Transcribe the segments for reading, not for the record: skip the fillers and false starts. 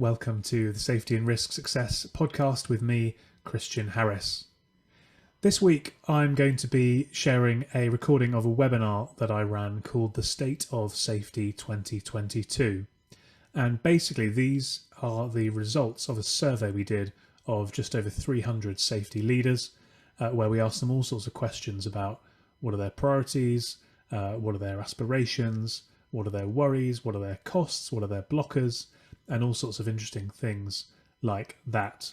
Welcome to the Safety and Risk Success podcast with me, Christian Harris. This week I'm going to be sharing a recording of a webinar that I ran called the State of Safety 2022. And basically these are the results of a survey we did of just over 300 safety leaders, where we asked them all sorts of questions about what are their priorities, what are their aspirations, what are their worries, what are their costs, what are their blockers, and all sorts of interesting things like that.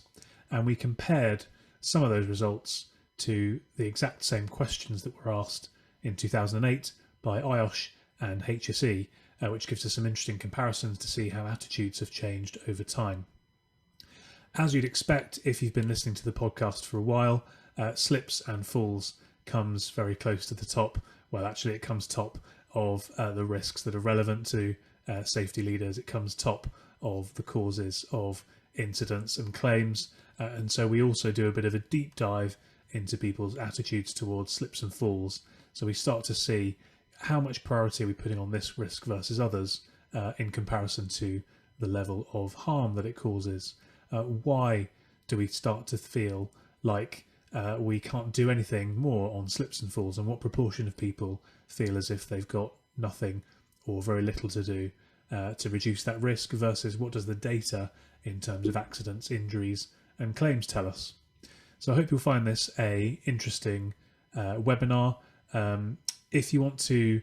And we compared some of those results to the exact same questions that were asked in 2008 by IOSH and HSE, which gives us some interesting comparisons to see how attitudes have changed over time. As you'd expect, if you've been listening to the podcast for a while, slips and falls comes very close to the top. Well, actually it comes top of the risks that are relevant to safety leaders. It comes top of the causes of incidents and claims. And so we also do a bit of a deep dive into people's attitudes towards slips and falls. So we start to see how much priority are we putting on this risk versus others in comparison to the level of harm that it causes. Why do we start to feel like we can't do anything more on slips and falls, and what proportion of people feel as if they've got nothing or very little to do to reduce that risk versus what does the data in terms of accidents, injuries and claims tell us. So I hope you'll find this a interesting webinar. If you want to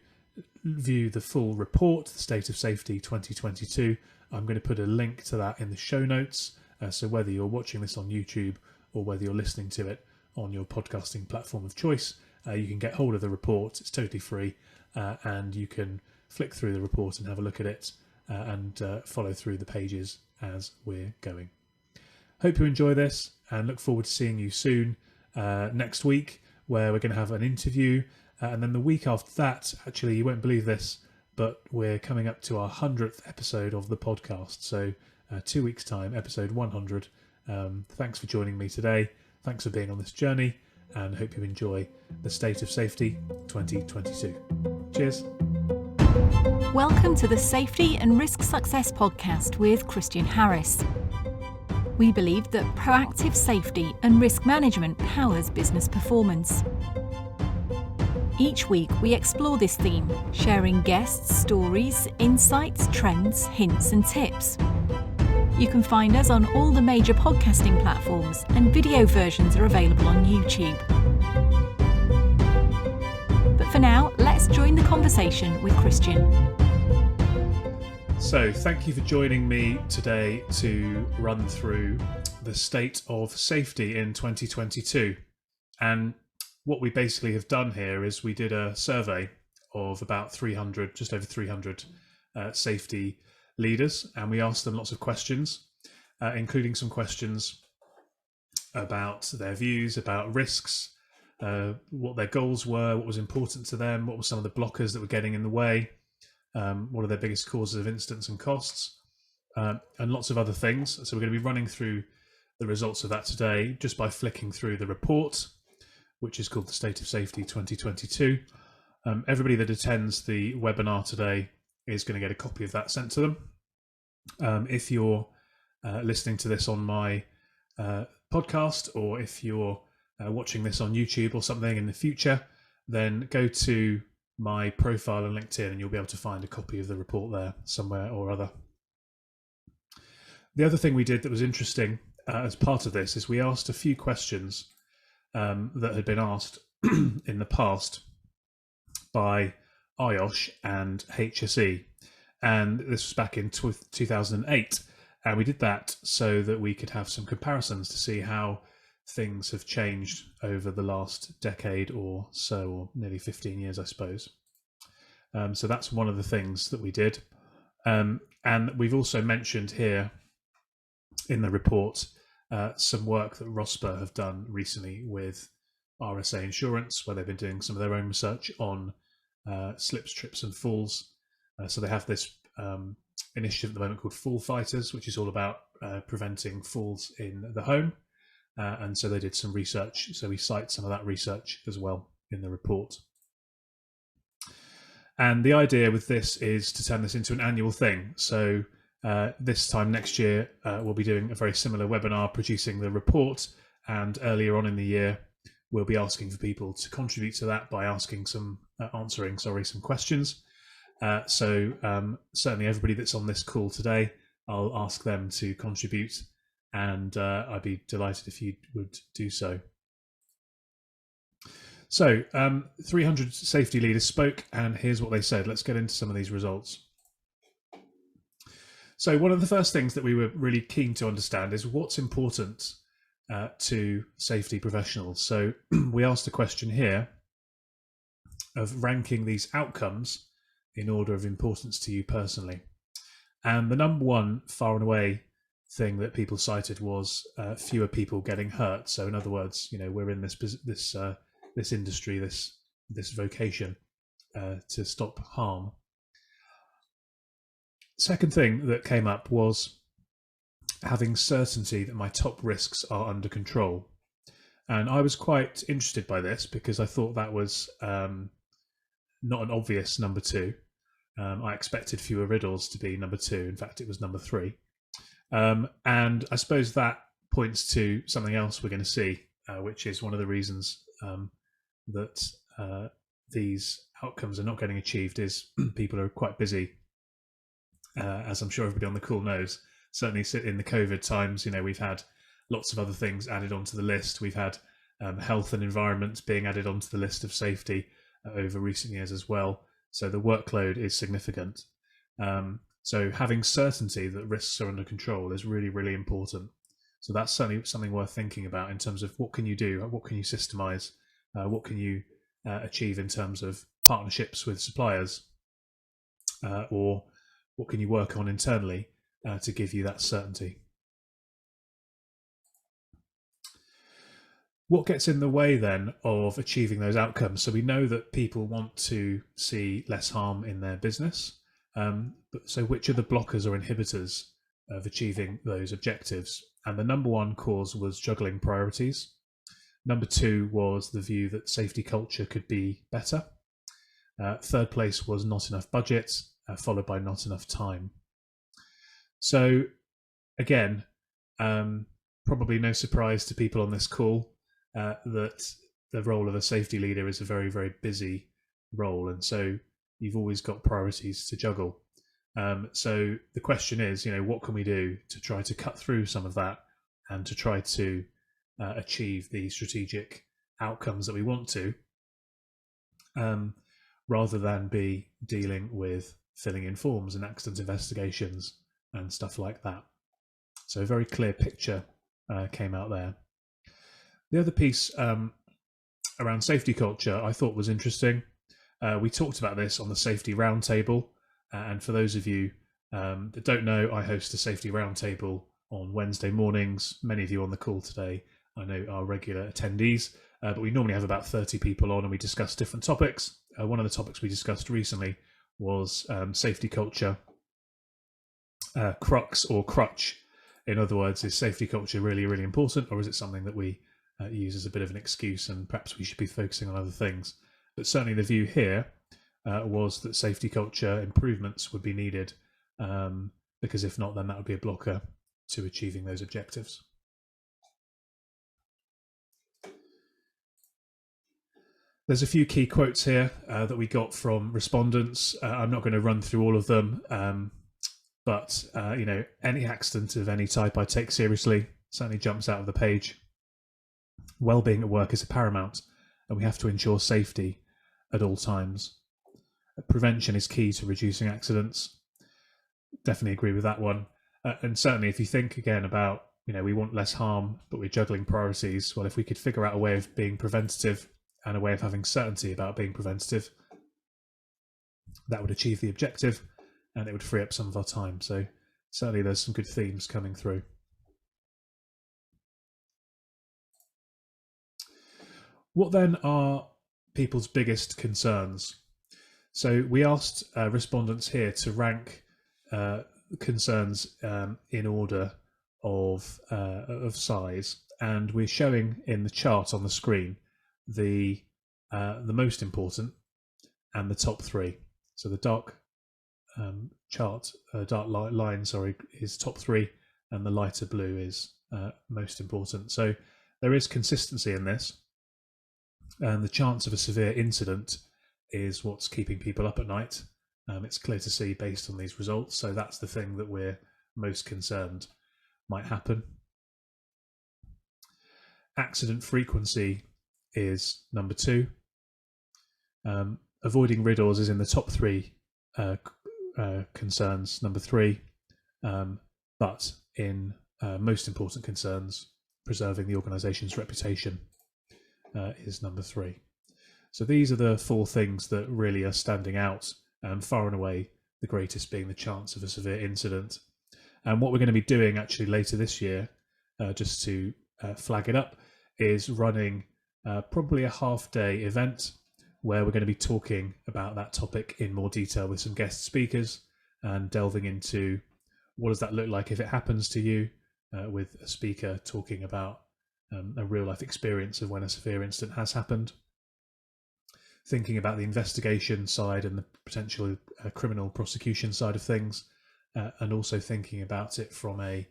view the full report, the State of Safety 2022, I'm going to put a link to that in the show notes. So whether you're watching this on YouTube or whether you're listening to it on your podcasting platform of choice, you can get hold of the report. It's totally free, and you can flick through the report and have a look at it and follow through the pages as we're going. Hope you enjoy this and look forward to seeing you soon next week, where we're going to have an interview. And then the week after that, actually, you won't believe this, but we're coming up to our 100th episode of the podcast. So 2 weeks' time, episode 100. Thanks for joining me today. Thanks for being on this journey, and hope you enjoy the State of Safety 2022. Cheers. Welcome to the Safety and Risk Success podcast with Christian Harris. We believe that proactive safety and risk management powers business performance. Each week we explore this theme, sharing guests, stories, insights, trends, hints and tips. You can find us on all the major podcasting platforms, and video versions are available on YouTube. But for now, let's join the conversation with Christian. So thank you for joining me today to run through the State of Safety in 2022. And what we basically have done here is we did a survey of about 300, just over 300 safety leaders, and we asked them lots of questions, including some questions about their views, about risks, what their goals were, what was important to them, what were some of the blockers that were getting in the way, what are their biggest causes of incidents and costs, and lots of other things. So we're going to be running through the results of that today just by flicking through the report, which is called the State of Safety 2022. Everybody that attends the webinar today is going to get a copy of that sent to them. If you're listening to this on my podcast, or if you're watching this on YouTube or something in the future, then go to my profile on LinkedIn and you'll be able to find a copy of the report there somewhere or other. The other thing we did that was interesting as part of this is we asked a few questions that had been asked in the past by IOSH and HSE, and this was back in 2008, and we did that so that we could have some comparisons to see how things have changed over the last decade or so, or nearly 15 years, I suppose. So that's one of the things that we did, and we've also mentioned here in the report some work that Rosber have done recently with RSA Insurance, where they've been doing some of their own research on slips, trips and falls. So they have this initiative at the moment called Fall Fighters, which is all about preventing falls in the home. And so they did some research. So we cite some of that research as well in the report. And the idea with this is to turn this into an annual thing. So This time next year, we'll be doing a very similar webinar, producing the report, and earlier on in the year, we'll be asking for people to contribute to that by answering some questions. Certainly everybody that's on this call today, I'll ask them to contribute, and I'd be delighted if you would do so. So 300 safety leaders spoke, and here's what they said. Let's get into some of these results. So one of the first things that we were really keen to understand is what's important to safety professionals. So we asked a question here of ranking these outcomes in order of importance to you personally. And the number one, far and away, thing that people cited was fewer people getting hurt. So in other words, we're in this industry, this vocation to stop harm. Second thing that came up was having certainty that my top risks are under control. And I was quite interested by this because I thought that was not an obvious number two. I expected fewer riddles to be number two. In fact, it was number three. And I suppose that points to something else we're going to see, which is one of the reasons that these outcomes are not getting achieved is people are quite busy. As I'm sure everybody on the call knows, certainly in the COVID times, we've had lots of other things added onto the list. We've had health and environment being added onto the list of safety over recent years as well. So the workload is significant. So having certainty that risks are under control is really, really important. So that's certainly something worth thinking about in terms of what can you do, what can you systemize, what can you achieve in terms of partnerships with suppliers, or what can you work on internally to give you that certainty. What gets in the way then of achieving those outcomes? So we know that people want to see less harm in their business. So which are the blockers or inhibitors of achieving those objectives? And the number one cause was juggling priorities. Number two was the view that safety culture could be better. Third place was not enough budget, followed by not enough time. So again, probably no surprise to people on this call that the role of a safety leader is a very, very busy role. And so you've always got priorities to juggle. So the question is, what can we do to try to cut through some of that and to try to achieve the strategic outcomes that we want to, rather than be dealing with filling in forms and accident investigations and stuff like that. So a very clear picture came out there. The other piece around safety culture I thought was interesting. We talked about this on the safety roundtable, and for those of you that don't know, I host a safety roundtable on Wednesday mornings. Many of you on the call today I know are regular attendees, but we normally have about 30 people on and we discuss different topics. One of the topics we discussed recently was safety culture, crux or crutch. In other words, is safety culture really, really important, or is it something that we use as a bit of an excuse and perhaps we should be focusing on other things? But certainly the view here was that safety culture improvements would be needed, because if not, then that would be a blocker to achieving those objectives. There's a few key quotes here that we got from respondents. I'm not going to run through all of them, but any accident of any type I take seriously. Certainly jumps out of the page. Well-being at work is paramount, and we have to ensure safety at all times. Prevention is key to reducing accidents. Definitely agree with that one. And certainly if you think again about, we want less harm, but we're juggling priorities. Well, if we could figure out a way of being preventative and a way of having certainty about being preventative, that would achieve the objective and it would free up some of our time. So certainly there's some good themes coming through. What then are people's biggest concerns? So we asked respondents here to rank concerns in order of size, and we're showing in the chart on the screen the most important and the top three. So the dark chart, dark line, is top 3, and the lighter blue is most important. So there is consistency in this, and the chance of a severe incident is what's keeping people up at night. It's clear to see based on these results, so that's the thing that we're most concerned might happen. Accident frequency is number 2. Avoiding RIDDORs is in the top 3 concerns, number 3, but in most important concerns, preserving the organisation's reputation is number 3. So these are the 4 things that really are standing out, and far and away the greatest being the chance of a severe incident. And what we're going to be doing actually later this year, just to flag it up, is running probably a half-day event where we're going to be talking about that topic in more detail with some guest speakers and delving into what does that look like if it happens to you, with a speaker talking about a real-life experience of when a severe incident has happened, thinking about the investigation side and the potential criminal prosecution side of things, and also thinking about it from a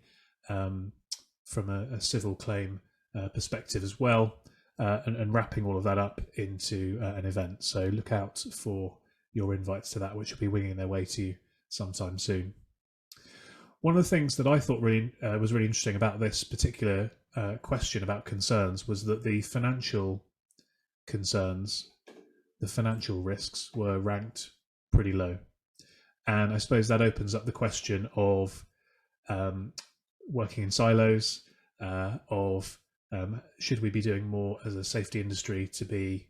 civil claim perspective as well, and wrapping all of that up into an event. So look out for your invites to that, which will be winging their way to you sometime soon. One of the things that I thought was really interesting about this particular question about concerns was that the financial concerns, the financial risks, were ranked pretty low. And I suppose that opens up the question of working in silos, of should we be doing more as a safety industry to be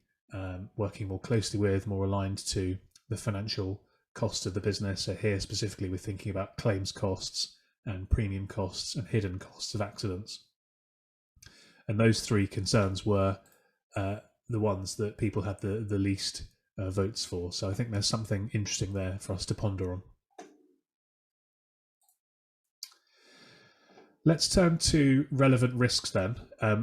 working more closely with, more aligned to the financial cost of the business. So here specifically we're thinking about claims costs and premium costs and hidden costs of accidents. And those 3 concerns were the ones that people had the least votes for. So I think there's something interesting there for us to ponder on. Let's turn to relevant risks then.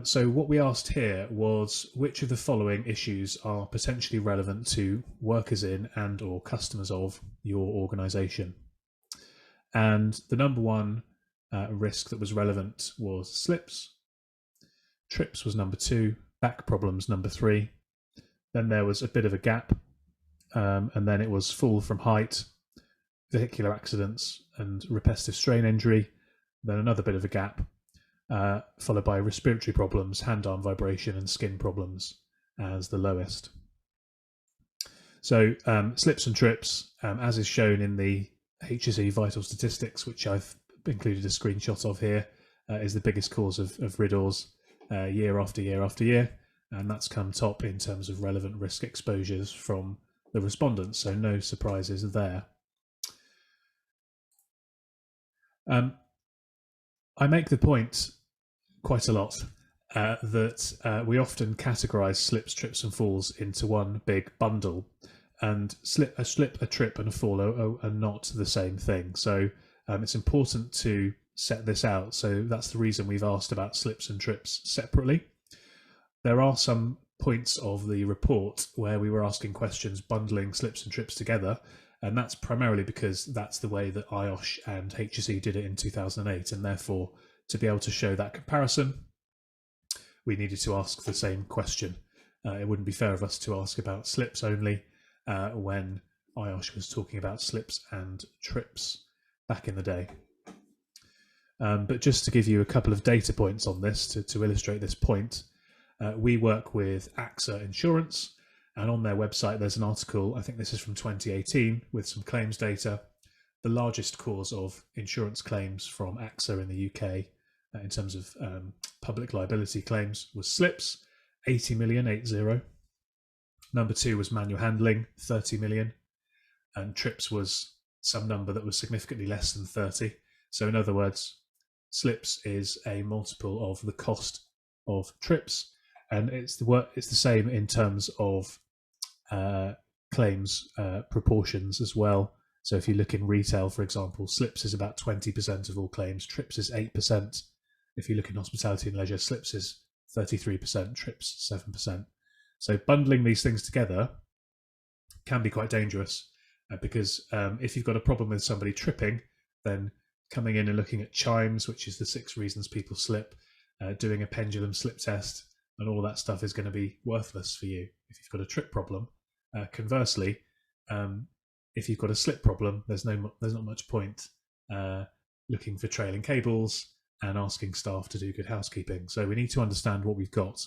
So what we asked here was which of the following issues are potentially relevant to workers in and or customers of your organisation. And the number 1 risk that was relevant was slips. Trips was number 2, back problems number 3. Then there was a bit of a gap, and then it was fall from height, vehicular accidents and repetitive strain injury. Then another bit of a gap, followed by respiratory problems, hand-arm vibration and skin problems as the lowest. So slips and trips, as is shown in the HSE vital statistics, which I've included a screenshot of here, is the biggest cause of RIDDORs year after year after year, and that's come top in terms of relevant risk exposures from the respondents, so no surprises there. I make the point quite a lot that we often categorise slips, trips and falls into one big bundle, and a slip, a trip and a fall are not the same thing. So it's important to set this out. So that's the reason we've asked about slips and trips separately. There are some points of the report where we were asking questions bundling slips and trips together, and that's primarily because that's the way that IOSH and HSE did it in 2008, and therefore to be able to show that comparison we needed to ask the same question. It wouldn't be fair of us to ask about slips only when IOSH was talking about slips and trips back in the day. But just to give you a couple of data points on this to illustrate this point, we work with AXA Insurance, and on their website there's an article, I think this is from 2018, with some claims data. The largest cause of insurance claims from AXA in the UK in terms of public liability claims was slips, 80 million, 80. Number 2 was manual handling, 30 million, and trips was some number that was significantly less than 30. So in other words, slips is a multiple of the cost of trips, and it's the same in terms of claims proportions as well. So if you look in retail, for example, slips is about 20% of all claims, trips is 8%. If you look in hospitality and leisure, slips is 33%, trips 7%. So bundling these things together can be quite dangerous, because if you've got a problem with somebody tripping, then coming in and looking at chimes, which is the 6 reasons people slip, doing a pendulum slip test, and all that stuff is going to be worthless for you if you've got a trip problem. Conversely, if you've got a slip problem, there's not much point looking for trailing cables and asking staff to do good housekeeping. So we need to understand what we've got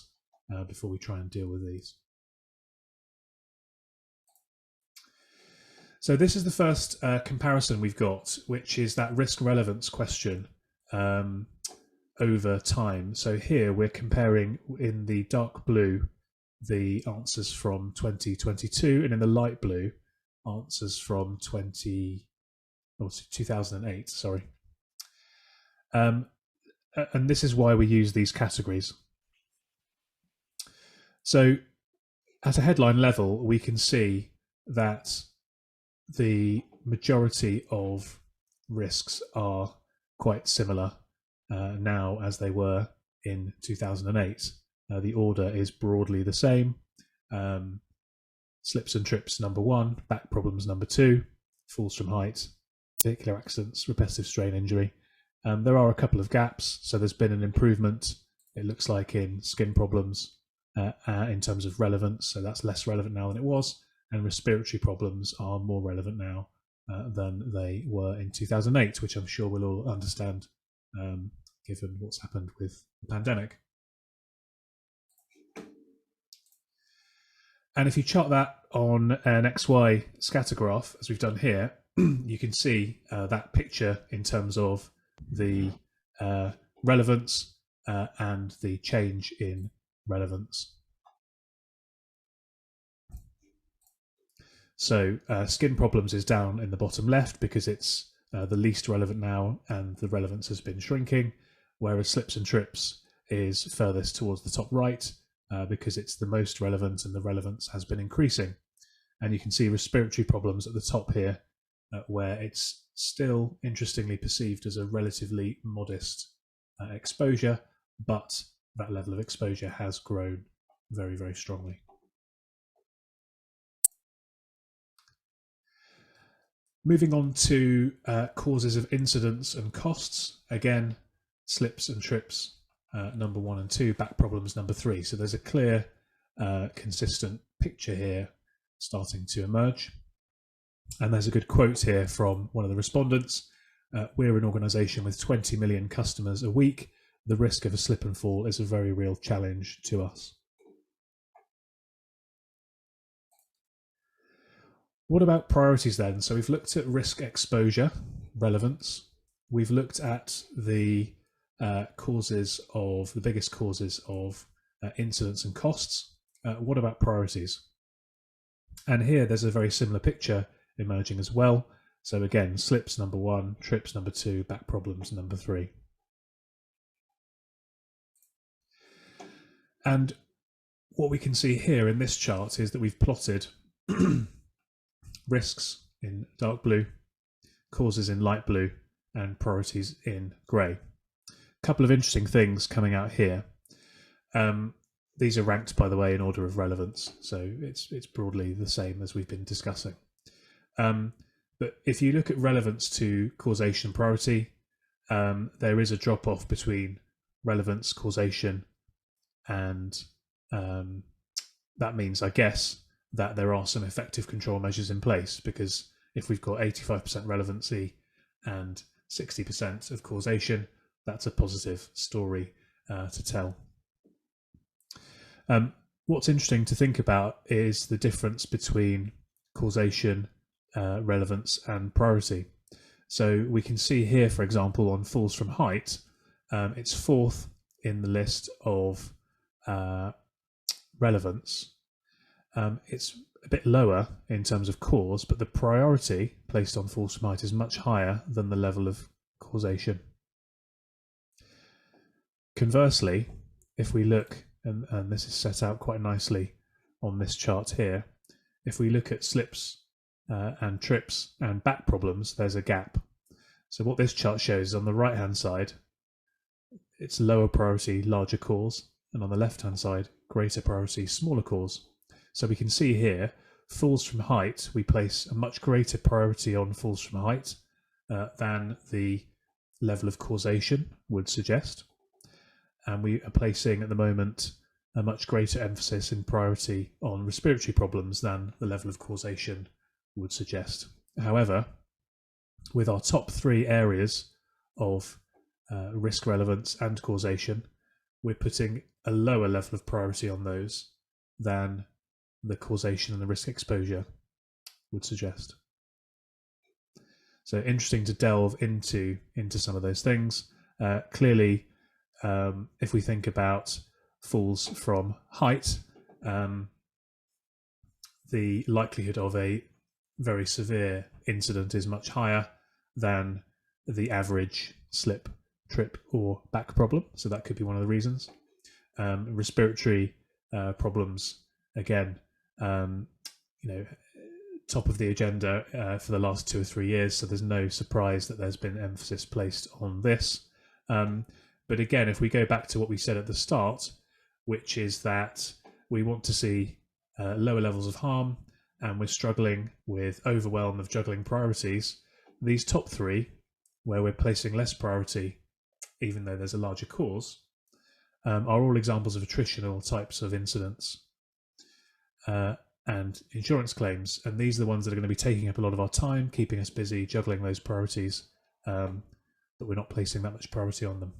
before we try and deal with these. So this is the first comparison we've got, which is that risk relevance question over time. So here we're comparing in the dark blue the answers from 2022, and in the light blue answers from 2008. Sorry. And this is why we use these categories. So at a headline level, we can see that the majority of risks are quite similar now as they were in 2008. The order is broadly the same. Slips and trips number 1, back problems number 2, falls from height, vehicular accidents, repetitive strain injury. There are a couple of gaps, so there's been an improvement, it looks like, in skin problems in terms of relevance, so that's less relevant now than it was, and respiratory problems are more relevant now than they were in 2008, which I'm sure we'll all understand given what's happened with the pandemic. And if you chart that on an XY scatter graph, as we've done here, you can see that picture in terms of the relevance and the change in relevance. So skin problems is down in the bottom left because it's the least relevant now and the relevance has been shrinking, whereas slips and trips is furthest towards the top right because it's the most relevant and the relevance has been increasing. And you can see respiratory problems at the top here, where it's still interestingly perceived as a relatively modest exposure, but that level of exposure has grown very, very strongly. Moving on to causes of incidence and costs. Again, slips and trips number 1 and 2, back problems number 3. So there's a clear, consistent picture here starting to emerge. And there's a good quote here from one of the respondents. We're an organisation with 20 million customers a week. The risk of a slip and fall is a very real challenge to us. What about priorities then? So we've looked at risk exposure, relevance. We've looked at the biggest causes of incidence and costs. What about priorities? And here there's a very similar picture emerging as well. So again, slips number 1, trips number 2, back problems number 3. And what we can see here in this chart is that we've plotted risks in dark blue, causes in light blue, and priorities in grey. A couple of interesting things coming out here. These are ranked, by the way, in order of relevance, so it's broadly the same as we've been discussing. But if you look at relevance to causation priority, there is a drop-off between relevance, causation, and that means, I guess, that there are some effective control measures in place, because if we've got 85% relevancy and 60% of causation, that's a positive story to tell. What's interesting to think about is the difference between causation, relevance, and priority. So we can see here, for example, on falls from height, it's 4th in the list of relevance. It's a bit lower in terms of cause, but the priority placed on falls from height is much higher than the level of causation. Conversely, if we look, and this is set out quite nicely on this chart here, if we look at slips and trips and back problems, there's a gap. So what this chart shows is on the right hand side, it's lower priority, larger cause, and on the left hand side, greater priority, smaller cause. So we can see here, falls from height, we place a much greater priority on falls from height than the level of causation would suggest. And we are placing at the moment a much greater emphasis in priority on respiratory problems than the level of causation would suggest. However, with our top 3 areas of risk relevance and causation, we're putting a lower level of priority on those than the causation and the risk exposure would suggest. So interesting to delve into some of those things. Clearly, if we think about falls from height, the likelihood of a very severe incident is much higher than the average slip, trip, or back problem. So that could be one of the reasons. Respiratory problems, again, top of the agenda for the last 2 or 3 years. So there's no surprise that there's been emphasis placed on this. But again, if we go back to what we said at the start, which is that we want to see lower levels of harm, and we're struggling with overwhelm of juggling priorities, these top 3, where we're placing less priority, even though there's a larger cause, are all examples of attritional types of incidents and insurance claims. And these are the ones that are going to be taking up a lot of our time, keeping us busy, juggling those priorities, but we're not placing that much priority on them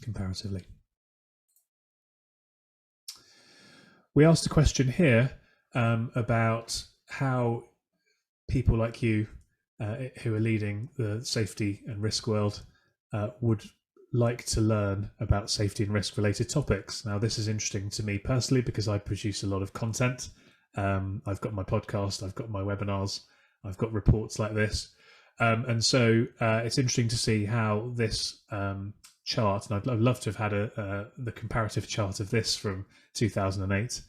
comparatively. We asked a question here about how people like you who are leading the safety and risk world would like to learn about safety and risk related topics. Now, this is interesting to me personally because I produce a lot of content. I've got my podcast, I've got my webinars, I've got reports like this. And so it's interesting to see how this chart, and I'd love to have had the comparative chart of this from 2008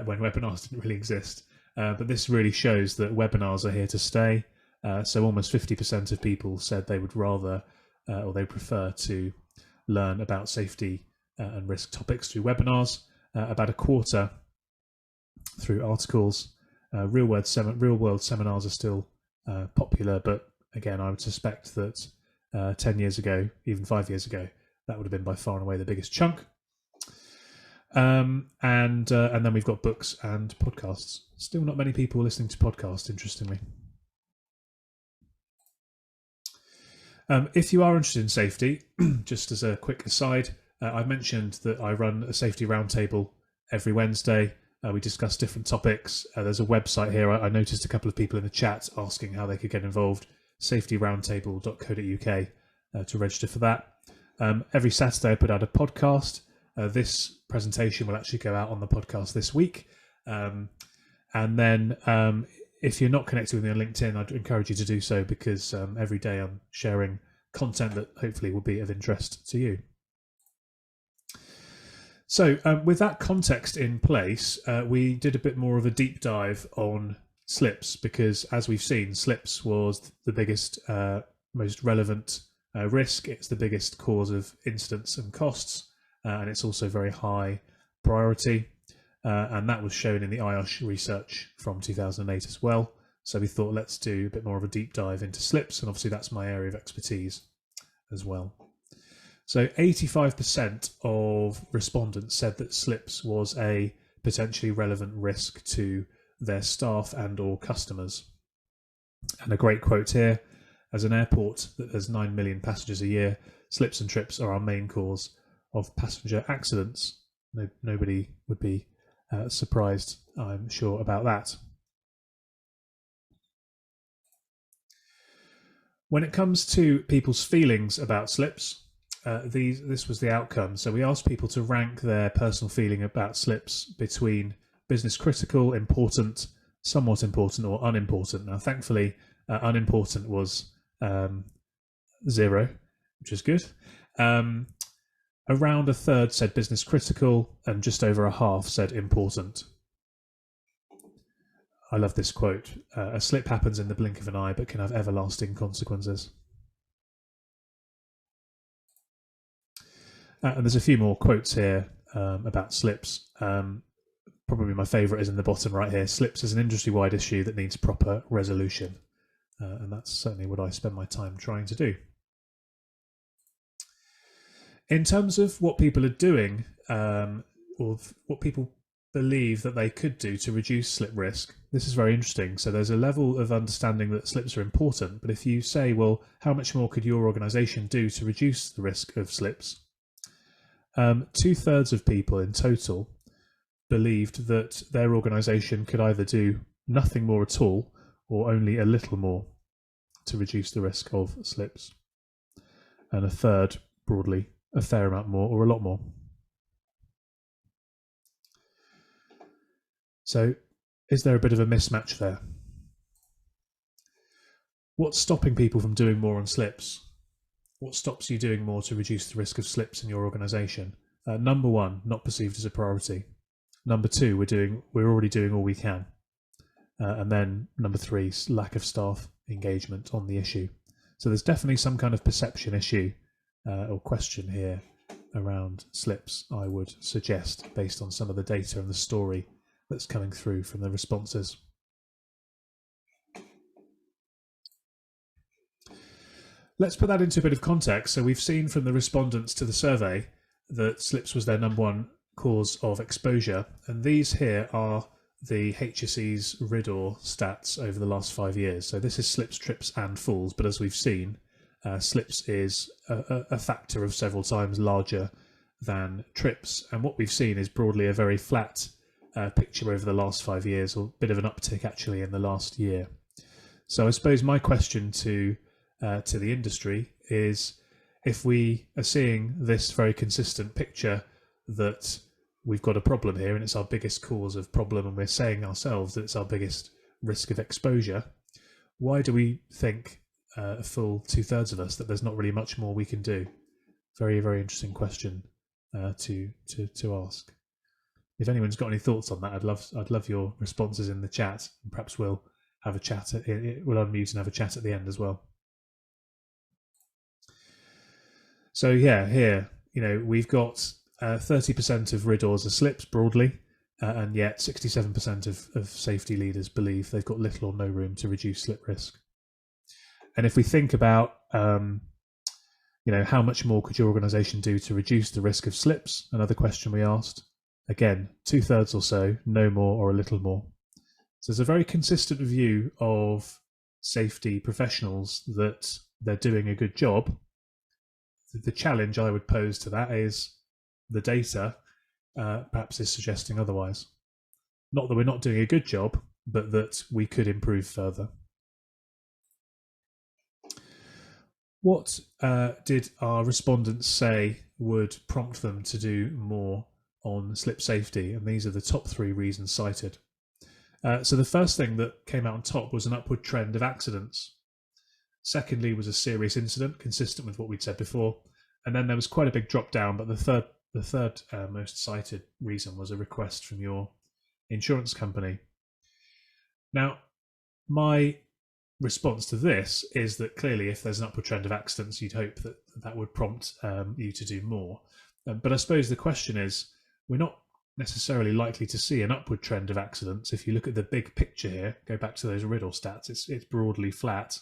when webinars didn't really exist. But this really shows that webinars are here to stay. So almost 50% of people said they would rather or they prefer to learn about safety and risk topics through webinars. About a quarter through articles. Real world seminars are still popular, but again, I would suspect that 10 years ago, even 5 years ago, that would have been by far and away the biggest chunk. And then we've got books and podcasts. Still not many people listening to podcasts, interestingly. If you are interested in safety, just as a quick aside, I mentioned that I run a safety roundtable every Wednesday. We discuss different topics. There's a website here. I noticed a couple of people in the chat asking how they could get involved. safetyroundtable.co.uk to register for that. Every Saturday I put out a podcast. This presentation will actually go out on the podcast this week. And then if you're not connected with me on LinkedIn, I'd encourage you to do so because every day I'm sharing content that hopefully will be of interest to you. So with that context in place, we did a bit more of a deep dive on slips because, as we've seen, slips was the biggest, most relevant risk. It's the biggest cause of incidents and costs, and it's also very high priority. And that was shown in the IOSH research from 2008 as well. So we thought, let's do a bit more of a deep dive into slips, and obviously that's my area of expertise as well. So 85% of respondents said that slips was a potentially relevant risk to their staff and or customers. And a great quote here: as an airport that has 9 million passengers a year, slips and trips are our main cause of passenger accidents. Nobody would be surprised, I'm sure, about that. When it comes to people's feelings about slips, this was the outcome. So we asked people to rank their personal feeling about slips between business critical, important, somewhat important, or unimportant. Now, thankfully, unimportant was 0, which is good. Around a third said business critical, and just over a half said important. I love this quote. A slip happens in the blink of an eye, but can have everlasting consequences. And there's a few more quotes here about slips. probably my favourite is in the bottom right here. Slips is an industry-wide issue that needs proper resolution. And that's certainly what I spend my time trying to do. In terms of what people are doing, or what people believe that they could do to reduce slip risk, this is very interesting. So there's a level of understanding that slips are important, but if you say, well, how much more could your organisation do to reduce the risk of slips? 2/3 of people in total believed that their organisation could either do nothing more at all or only a little more to reduce the risk of slips. And a third, broadly, a fair amount more or a lot more. So is there a bit of a mismatch there? What's stopping people from doing more on slips? What stops you doing more to reduce the risk of slips in your organisation? Number one, not perceived as a priority. Number two, we're already doing all we can. And then number three, lack of staff engagement on the issue. So there's definitely some kind of perception issue or question here around slips, I would suggest, based on some of the data and the story that's coming through from the responses. Let's put that into a bit of context. So we've seen from the respondents to the survey that slips was their number one cause of exposure. And these here are the HSE's RIDDOR stats over the last 5 years. So this is slips, trips and falls. But as we've seen, slips is a factor of several times larger than trips. And what we've seen is broadly a very flat picture over the last 5 years, or a bit of an uptick actually in the last year. So I suppose my question to the industry is, if we are seeing this very consistent picture that we've got a problem here and it's our biggest cause of problem, and we're saying ourselves that it's our biggest risk of exposure, why do we think a full 2/3 of us that there's not really much more we can do? Very, very interesting question to ask. If anyone's got any thoughts on that, I'd love your responses in the chat, and perhaps we'll have a chat. We'll unmute and have a chat at the end as well. So yeah, here, we've got 30% of RIDDORs are slips broadly, and yet 67% of safety leaders believe they've got little or no room to reduce slip risk. And if we think about, how much more could your organisation do to reduce the risk of slips? Another question we asked. Again, 2/3 or so, no more or a little more. So there's a very consistent view of safety professionals that they're doing a good job. The challenge I would pose to that is the data perhaps is suggesting otherwise. Not that we're not doing a good job, but that we could improve further. What did our respondents say would prompt them to do more on slip safety? And these are the top 3 reasons cited. So the first thing that came out on top was an upward trend of accidents. Secondly was a serious incident, consistent with what we'd said before. And then there was quite a big drop down, but the third most cited reason was a request from your insurance company. Now, my response to this is that clearly if there's an upward trend of accidents, you'd hope that would prompt you to do more. But I suppose the question is, we're not necessarily likely to see an upward trend of accidents. If you look at the big picture here, go back to those RIDDOR stats, it's broadly flat.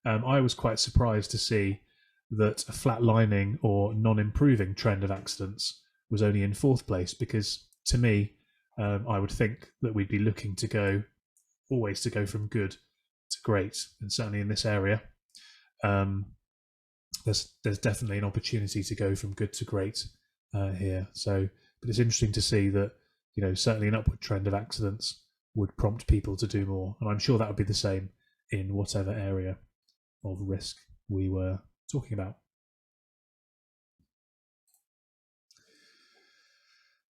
I was quite surprised to see that a flatlining or non-improving trend of accidents was only in 4th place, because to me, I would think that we'd be looking to always go from good to great, and certainly in this area, there's definitely an opportunity to go from good to great here. So, but it's interesting to see that certainly an upward trend of accidents would prompt people to do more, and I'm sure that would be the same in whatever area of risk we were talking about.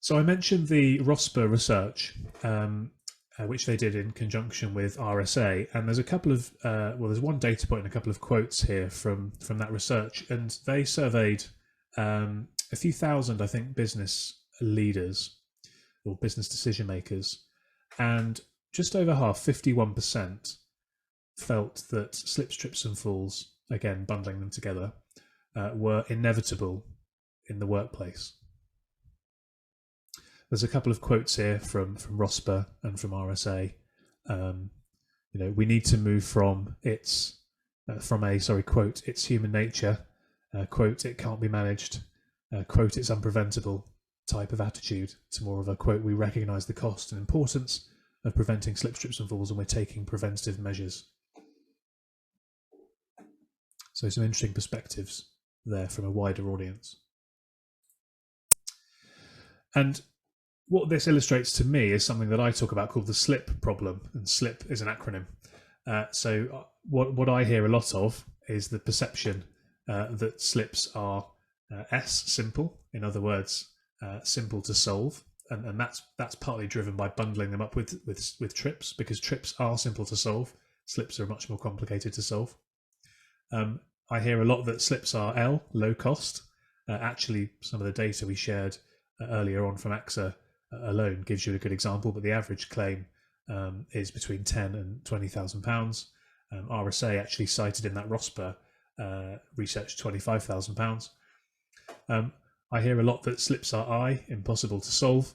So I mentioned the Rosber Research, which they did in conjunction with RSA, and there's a couple of there's one data point and a couple of quotes here from that research, and they surveyed a few thousand, I think, business leaders or business decision makers, and just over half, 51%, felt that slips, trips and falls, again bundling them together, were inevitable in the workplace. there's a couple of quotes here from Rosber and from RSA. We need to move from quote, it's human nature, quote, it can't be managed, quote, it's unpreventable type of attitude, to more of a quote, we recognise the cost and importance of preventing slip, trips and falls, and we're taking preventative measures. So some interesting perspectives there from a wider audience. And what this illustrates to me is something that I talk about called the slip problem, and slip is an acronym. So what I hear a lot of is the perception that slips are simple, in other words, simple to solve, and that's partly driven by bundling them up with trips, because trips are simple to solve, slips are much more complicated to solve. I hear a lot that slips are low cost. Actually, some of the data we shared earlier on from AXA alone gives you a good example, but the average claim is between £10,000 and £20,000. RSA actually cited in that Rosber Research £25,000. I hear a lot that slips are impossible to solve.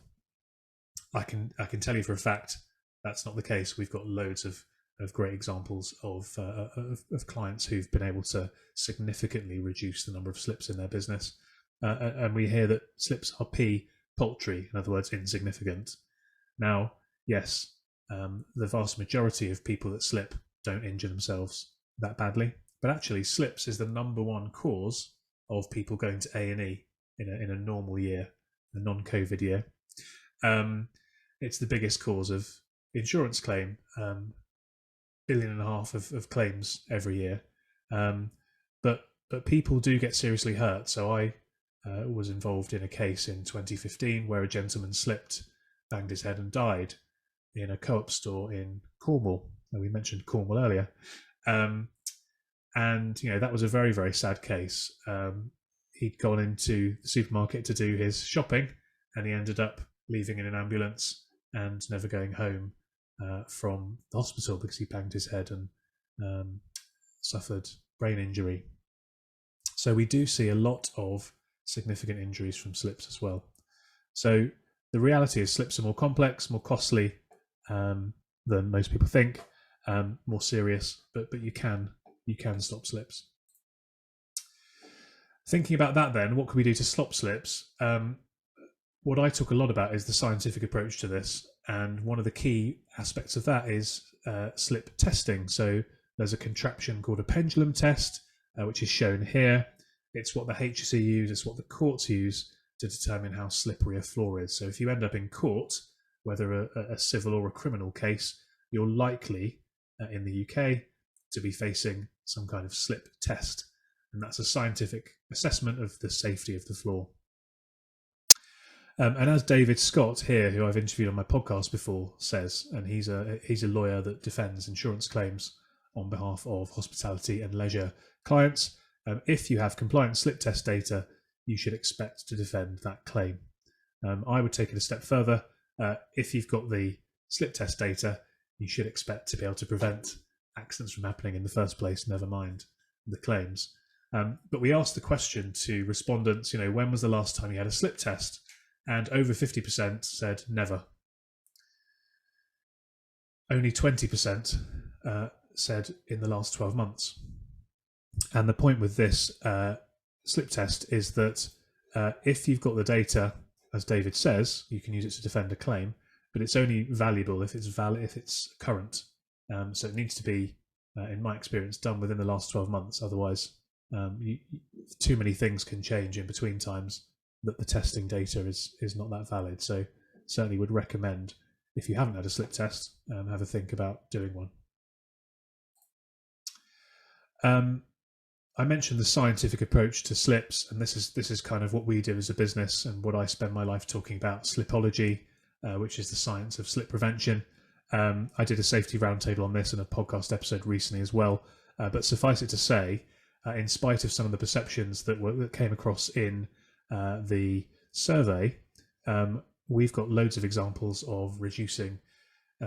I can tell you for a fact that's not the case. We've got loads of great examples of clients who've been able to significantly reduce the number of slips in their business. And we hear that slips are paltry, in other words, insignificant. Now, yes, the vast majority of people that slip don't injure themselves that badly, but actually slips is the number one cause of people going to A&E in a normal year, a non-COVID year. It's the biggest cause of insurance claim, $1.5 billion of claims every year. But people do get seriously hurt. So I was involved in a case in 2015 where a gentleman slipped, banged his head and died in a co-op store in Cornwall. We mentioned Cornwall earlier. And that was a very, very sad case. He'd gone into the supermarket to do his shopping, and he ended up leaving in an ambulance and never going home from the hospital because he banged his head and suffered brain injury. So we do see a lot of significant injuries from slips as well. So the reality is slips are more complex, more costly than most people think, more serious, but you can stop slips. Thinking about that then, what can we do to stop slips? What I talk a lot about is the scientific approach to this, and one of the key aspects of that is slip testing. So there's a contraption called a pendulum test, which is shown here. It's what the HSE use, it's what the courts use to determine how slippery a floor is. So if you end up in court, whether a civil or a criminal case, you're likely in the UK to be facing some kind of slip test. And that's a scientific assessment of the safety of the floor. And as David Scott here, who I've interviewed on my podcast before, says, and he's a lawyer that defends insurance claims on behalf of hospitality and leisure clients, if you have compliant slip test data, you should expect to defend that claim. I would take it a step further. If you've got the slip test data, you should expect to be able to prevent accidents from happening in the first place, never mind the claims. But we asked the question to respondents, when was the last time you had a slip test? And over 50% said never. Only 20% said in the last 12 months. And the point with this slip test is that if you've got the data, as David says, you can use it to defend a claim, but it's only valuable if it's valid, if it's current. So it needs to be, in my experience, done within the last 12 months. Otherwise, too many things can change in between times that the testing data is not that valid. So certainly would recommend, if you haven't had a slip test, have a think about doing one. I mentioned the scientific approach to slips, and this is kind of what we do as a business and what I spend my life talking about, Slipology, which is the science of slip prevention. I did a safety roundtable on this in a podcast episode recently as well. But suffice it to say, in spite of some of the perceptions that came across in the survey, we've got loads of examples of reducing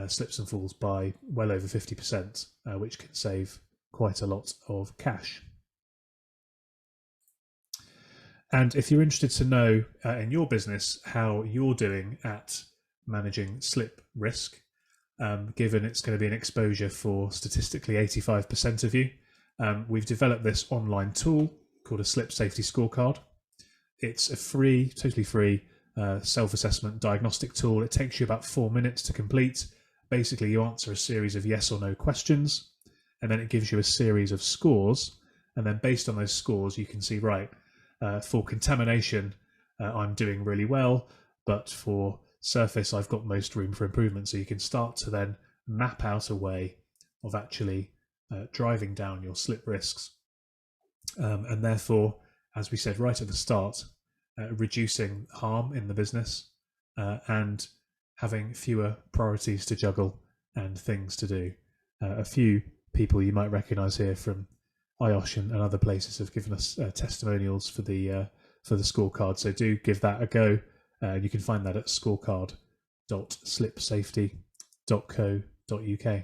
slips and falls by well over 50%, which can save quite a lot of cash. And if you're interested to know in your business how you're doing at managing slip risk, given it's going to be an exposure for statistically 85% of you, we've developed this online tool called a Slip Safety Scorecard. It's a totally free self-assessment diagnostic tool. It takes you about 4 minutes to complete. Basically, you answer a series of yes or no questions, and then it gives you a series of scores. And then based on those scores, you can see, right, for contamination, I'm doing really well, but for surface, I've got most room for improvement. So you can start to then map out a way of actually driving down your slip risks. And therefore, as we said right at the start, reducing harm in the business and having fewer priorities to juggle and things to do. A few people you might recognise here from IOSH and other places have given us testimonials for the scorecard. So do give that a go. You can find that at scorecard.slipsafety.co.uk.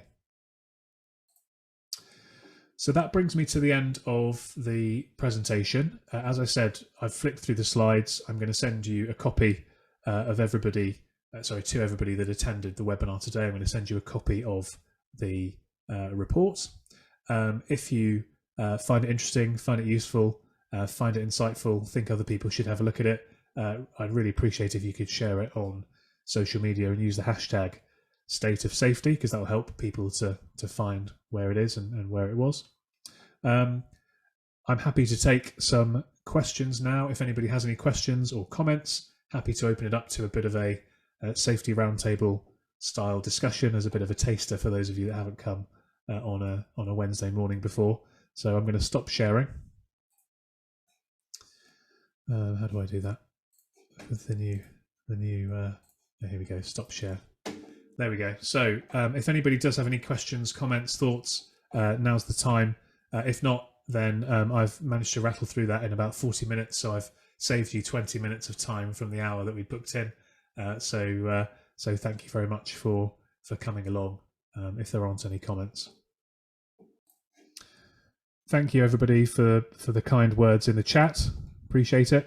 So that brings me to the end of the presentation. As I said, I've flicked through the slides. I'm going to send you a copy of everybody, to everybody that attended the webinar today. I'm going to send you a copy of the report. If you find it interesting, find it useful, find it insightful, think other people should have a look at it, I'd really appreciate if you could share it on social media and use the hashtag state of safety, because that will help people to find where it is and where it was. I'm happy to take some questions now. If anybody has any questions or comments, happy to open it up to a bit of a safety roundtable style discussion as a bit of a taster for those of you that haven't come on a Wednesday morning before. So I'm going to stop sharing. How do I do that with the new here we go, stop share. There we go. So if anybody does have any questions, comments, thoughts, now's the time. If not, then I've managed to rattle through that in about 40 minutes. So I've saved you 20 minutes of time from the hour that we booked in. So thank you very much for coming along. If there aren't any comments. Thank you everybody for the kind words in the chat. Appreciate it.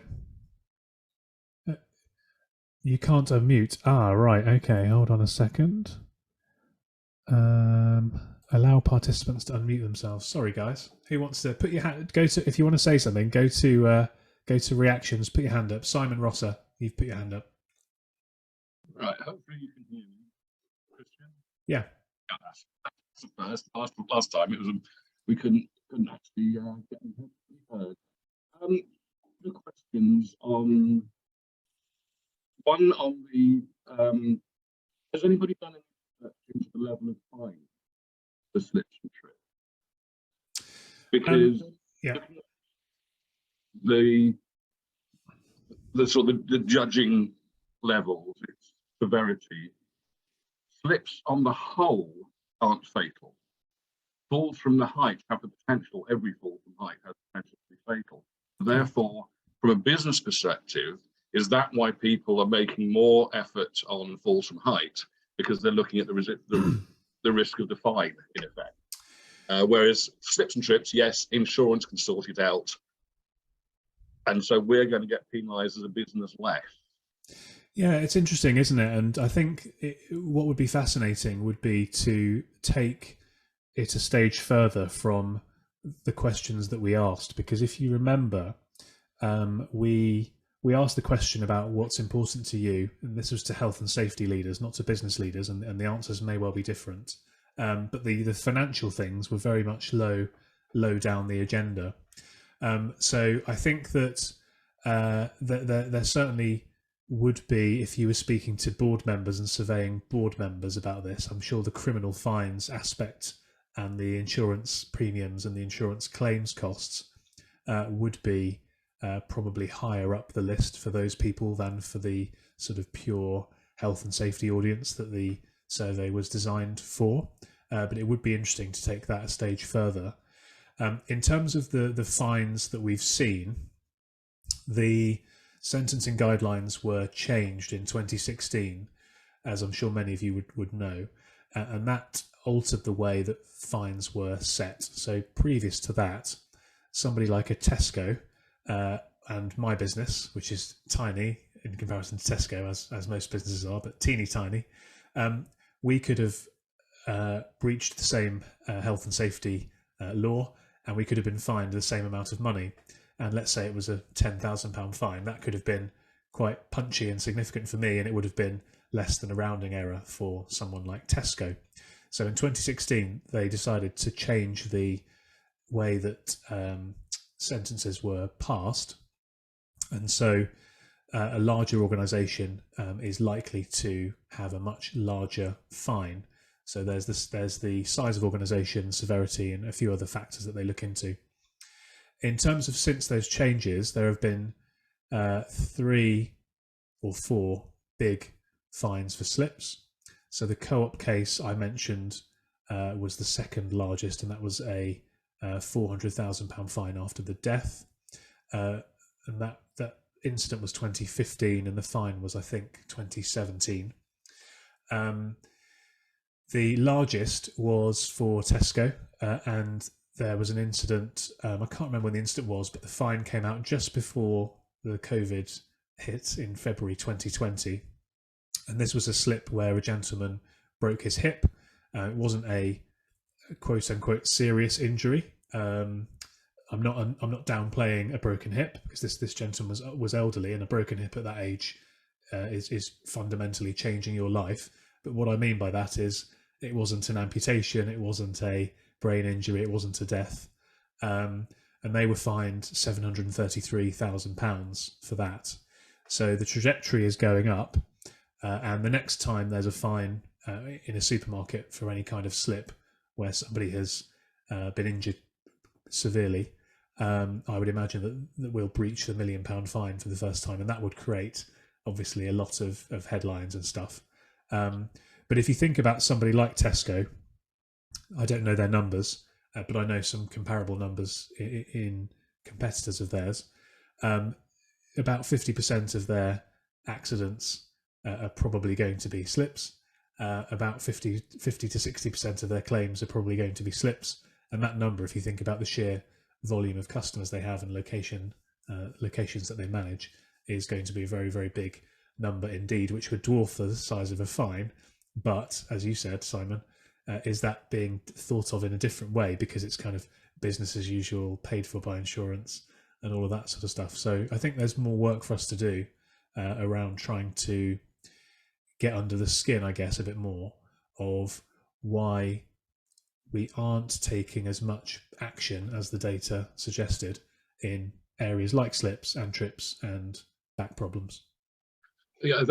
You can't unmute. Right. Okay. Hold on a second. Allow participants to unmute themselves. Sorry, guys. Who wants to put your hand? If you want to say something. Go to reactions. Put your hand up. Simon Rosser, you've put your hand up. Right. Hopefully you can hear me, Christian. Yeah. Last time it was we couldn't actually get heard. The questions on. One on the, has anybody done any research into the level of fine for slips and trips? Because the sort of the judging levels, its severity, slips on the whole aren't fatal. Falls from the height have the potential, every fall from height has the potential to be fatal. Therefore, from a business perspective, is that why people are making more effort on falls from height? Because they're looking at the risk of the fine, in effect. Whereas slips and trips, yes, insurance can sort it out. And so we're going to get penalised as a business less. Yeah, it's interesting, isn't it? And I think what would be fascinating would be to take it a stage further from the questions that we asked. Because if you remember, we asked the question about what's important to you, and this was to health and safety leaders, not to business leaders, and the answers may well be different. But the financial things were very much low down the agenda. So I think that there certainly would be, if you were speaking to board members and surveying board members about this, I'm sure the criminal fines aspect and the insurance premiums and the insurance claims costs would be probably higher up the list for those people than for the sort of pure health and safety audience that the survey was designed for. But it would be interesting to take that a stage further. In terms of the fines that we've seen, the sentencing guidelines were changed in 2016, as I'm sure many of you would know, and that altered the way that fines were set. So previous to that, somebody like a Tesco and my business, which is tiny in comparison to Tesco, as most businesses are, but teeny tiny, we could have breached the same health and safety law, and we could have been fined the same amount of money. And let's say it was a £10,000 fine. That could have been quite punchy and significant for me, and it would have been less than a rounding error for someone like Tesco. So in 2016, they decided to change the way that sentences were passed. And so a larger organisation is likely to have a much larger fine. So there's the size of organisation, severity, and a few other factors that they look into. In terms of since those changes, there have been 3 or 4 big fines for slips. So the Co-op case I mentioned was the second largest, and that was a £400,000 fine after the death. And that incident was 2015, and the fine was, I think, 2017. The largest was for Tesco, and there was an incident. I can't remember when the incident was, but the fine came out just before the COVID hit in February 2020. And this was a slip where a gentleman broke his hip. It wasn't a quote unquote serious injury. I'm not downplaying a broken hip, because this gentleman was elderly, and a broken hip at that age is fundamentally changing your life. But what I mean by that is it wasn't an amputation, it wasn't a brain injury, it wasn't a death, and they were fined £733,000 for that. So the trajectory is going up, and the next time there's a fine in a supermarket for any kind of slip where somebody has been injured severely, I would imagine that we'll breach the £1 million fine for the first time, and that would create obviously a lot of headlines and stuff. But if you think about somebody like Tesco, I don't know their numbers, but I know some comparable numbers in competitors of theirs. About 50% of their accidents are probably going to be slips. About 50 to 60% of their claims are probably going to be slips. And that number, if you think about the sheer volume of customers they have and locations that they manage, is going to be a very, very big number indeed, which would dwarf the size of a fine. But as you said, Simon, is that being thought of in a different way, because it's kind of business as usual, paid for by insurance and all of that sort of stuff. So I think there's more work for us to do around trying to get under the skin, I guess, a bit more of why we aren't taking as much action as the data suggested in areas like slips and trips and back problems. Yeah,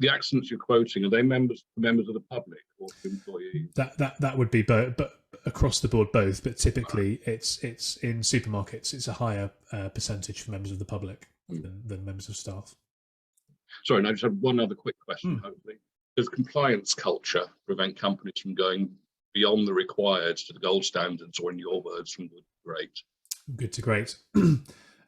the accidents you're quoting, are they members of the public or employees? That would be both, but across the board both. But typically, it's in supermarkets. It's a higher percentage for members of the public than members of staff. Sorry, and I just have one other quick question. Hopefully, does compliance culture prevent companies from going beyond the required to the gold standards, or in your words, from good to great? Good to great.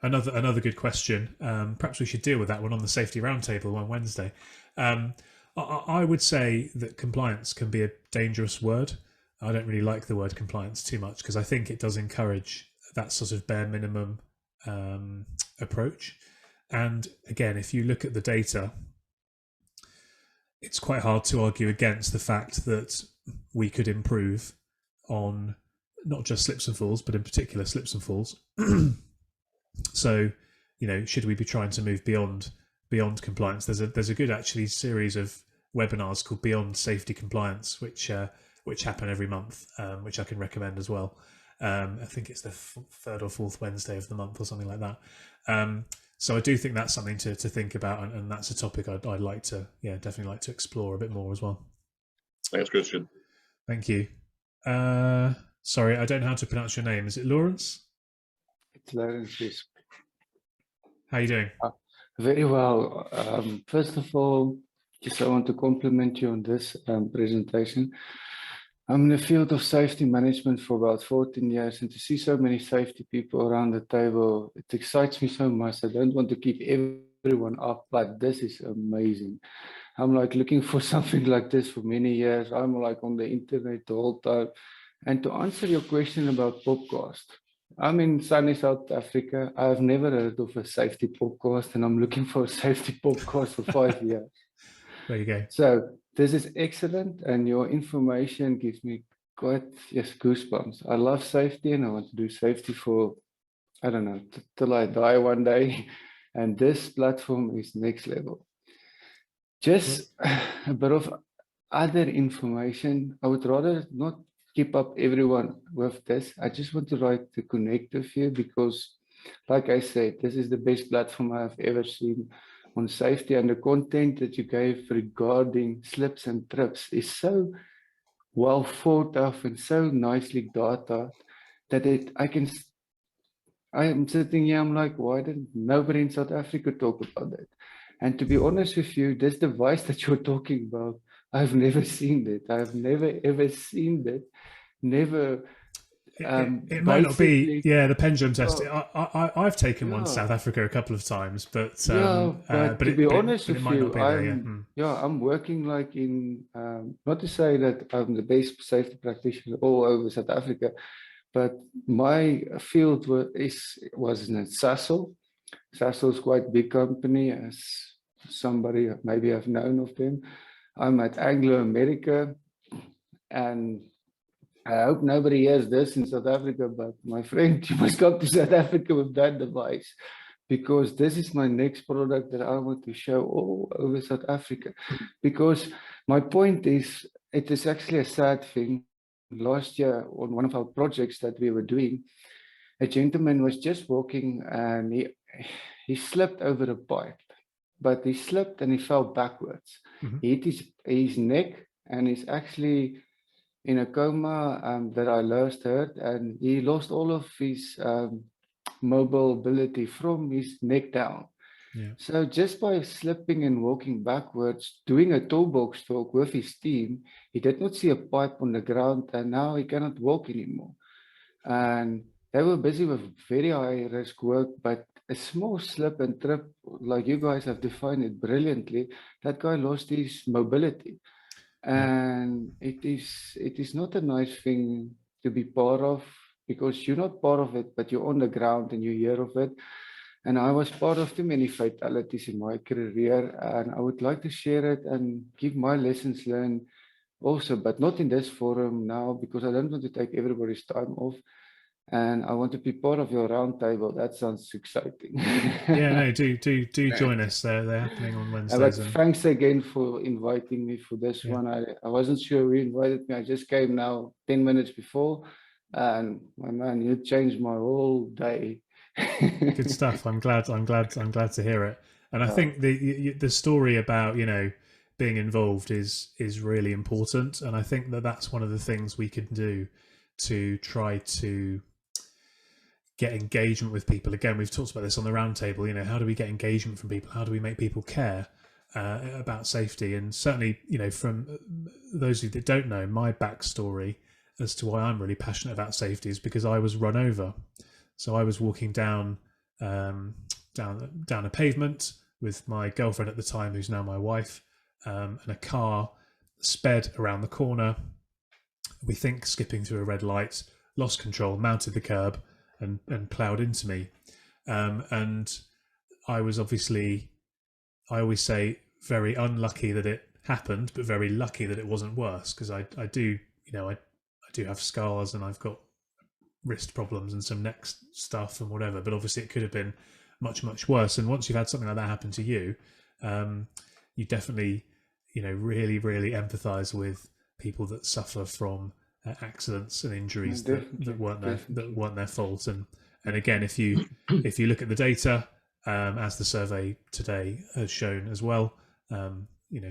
Another good question. Perhaps we should deal with that one on the safety roundtable on Wednesday. I would say that compliance can be a dangerous word. I don't really like the word compliance too much, because I think it does encourage that sort of bare minimum approach. And again, if you look at the data, it's quite hard to argue against the fact that we could improve on not just slips and falls, but in particular slips and falls. So, should we be trying to move beyond compliance? There's a good actually series of webinars called Beyond Safety Compliance, which happen every month, which I can recommend as well. I think it's the third or fourth Wednesday of the month or something like that. So I do think that's something to think about, and that's a topic I'd like to, definitely like to explore a bit more as well. Thanks, Christian. Thank you. Sorry, I don't know how to pronounce your name. Is it Lawrence? It's Lawrence, yes. How are you doing? Very well. First of all, I want to compliment you on this presentation. I'm in the field of safety management for about 14 years, and to see so many safety people around the table, it excites me so much. I don't want to keep everyone up, but this is amazing. I'm looking for something like this for many years. I'm on the internet the whole time. And to answer your question about podcast, I'm in sunny South Africa. I've never heard of a safety podcast, and I'm looking for a safety podcast for 5 years. There you go. So this is excellent, and your information gives me quite goosebumps. I love safety, and I want to do safety for, I don't know, till I die one day. And this platform is next level. Just a bit of other information. I would rather not keep up everyone with this. I just want to write to connect with you because, like I said, this is the best platform I've ever seen on safety, and the content that you gave regarding slips and trips is so well thought of and so nicely data that I am sitting here, I'm like, why didn't nobody in South Africa talk about that? And to be honest with you, this device that you're talking about, I've never seen that. I've never ever seen that. Never. It might not be, the pendulum test. Oh, I've taken one to yeah. South Africa a couple of times, but But to be honest it with might you, not be there. I'm working like in, not to say that I'm the best safety practitioner all over South Africa, but my field was in Sasol. Sasol is quite a big company, as somebody maybe I've known of them. I'm at Anglo America, and I hope nobody hears this in South Africa, but my friend, you must come to South Africa with that device, because this is my next product that I want to show all over South Africa. Because my point is, it is actually a sad thing. Last year, on one of our projects that we were doing, a gentleman was just walking and he slipped over a pipe, but he slipped and he fell backwards. He hit his neck, and he's actually in a coma that I last heard, and he lost all of his mobility from his neck down. Yeah. So just by slipping and walking backwards, doing a toolbox talk with his team, he did not see a pipe on the ground, and now he cannot walk anymore. And they were busy with very high risk work, but a small slip and trip, like you guys have defined it brilliantly, that guy lost his mobility. And it is not a nice thing to be part of, because you're not part of it, but you're on the ground and you hear of it. And I was part of too many fatalities in my career, and I would like to share it and give my lessons learned also, but not in this forum now, because I don't want to take everybody's time off. And I want to be part of your roundtable. That sounds exciting. Yeah, no, do join us. They're happening on Wednesdays. But thanks again for inviting me for this one. I wasn't sure who invited me. I just came now 10 minutes before, and my man, you changed my whole day. Good stuff. I'm glad to hear it. And I think the story about being involved is really important. And I think that's one of the things we can do to try to get engagement with people. Again, we've talked about this on the roundtable. How do we get engagement from people? How do we make people care about safety? And certainly, from those of you that don't know, my backstory as to why I'm really passionate about safety is because I was run over. So I was walking down a pavement with my girlfriend at the time, who's now my wife, and a car sped around the corner. We think skipping through a red light, lost control, mounted the curb, and ploughed into me. And I was obviously, I always say, very unlucky that it happened, but very lucky that it wasn't worse, because I do have scars, and I've got wrist problems and some neck stuff and whatever, but obviously it could have been much, much worse. And once you've had something like that happen to you, you definitely, really, really empathize with people that suffer from accidents and injuries that weren't their fault. And again, if you look at the data, as the survey today has shown as well,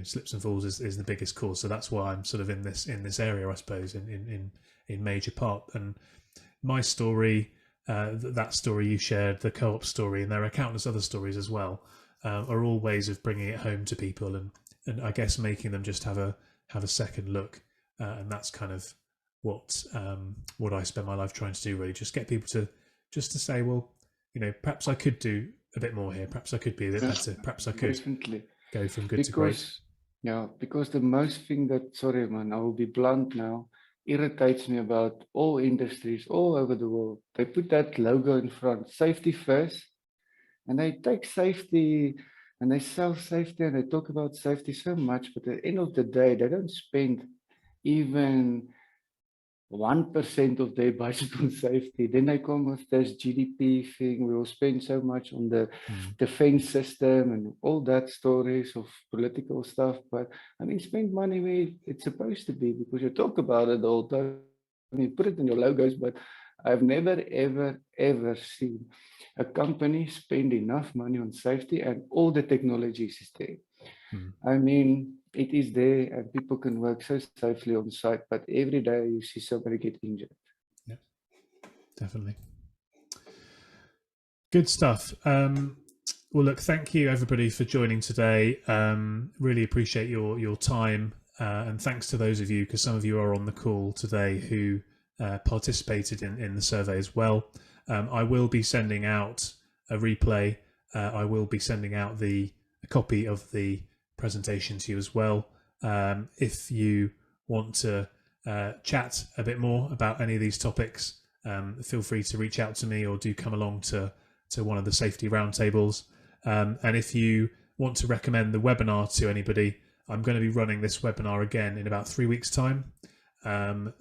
slips and falls is the biggest cause. So that's why I'm sort of in this area, I suppose, in major part. And my story, that story you shared, the co-op story, and there are countless other stories as well, are all ways of bringing it home to people, and I guess making them just have a second look. And that's kind of what I spend my life trying to do, really, just get people to say, well, perhaps I could do a bit more here, perhaps I could be a bit better, perhaps I could go from good to great. Yeah, because the most thing that, sorry man, I will be blunt now, irritates me about all industries all over the world. They put that logo in front, safety first, and they take safety and they sell safety and they talk about safety so much, but at the end of the day, they don't spend even 1% of their budget on safety. Then they come with this GDP thing. We will spend so much on the defense system and all that stories of political stuff. But I mean, spend money where it's supposed to be, because you talk about it all the time. You put it in your logos, but I've never, ever seen a company spend enough money on safety and all the technologies is there. I mean, it is there and people can work so safely on site, but every day you see somebody get injured. Yeah, definitely. Good stuff. Well, look, thank you everybody for joining today. Really appreciate your time, and thanks to those of you, because some of you are on the call today who participated in the survey as well. I will be sending out a replay. I will be sending out a copy of the presentation to you as well. If you want to chat a bit more about any of these topics, feel free to reach out to me, or do come along to one of the safety roundtables. And if you want to recommend the webinar to anybody, I'm going to be running this webinar again in about 3 weeks' time,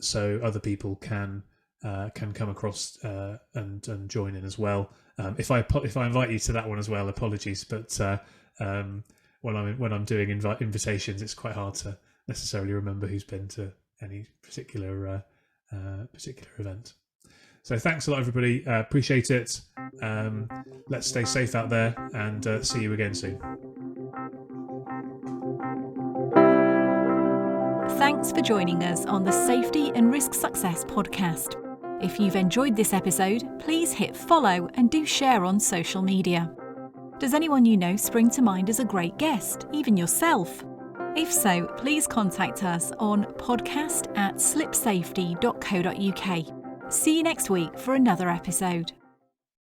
so other people can come across and join in as well. If I invite you to that one as well, apologies, but when I'm doing invitations, it's quite hard to necessarily remember who's been to any particular event. So thanks a lot, everybody. Appreciate it. Let's stay safe out there, and see you again soon. Thanks for joining us on the Safety and Risk Success podcast. If you've enjoyed this episode, please hit follow and do share on social media. Does anyone you know spring to mind as a great guest, even yourself? If so, please contact us on podcast@slipsafety.co.uk. See you next week for another episode.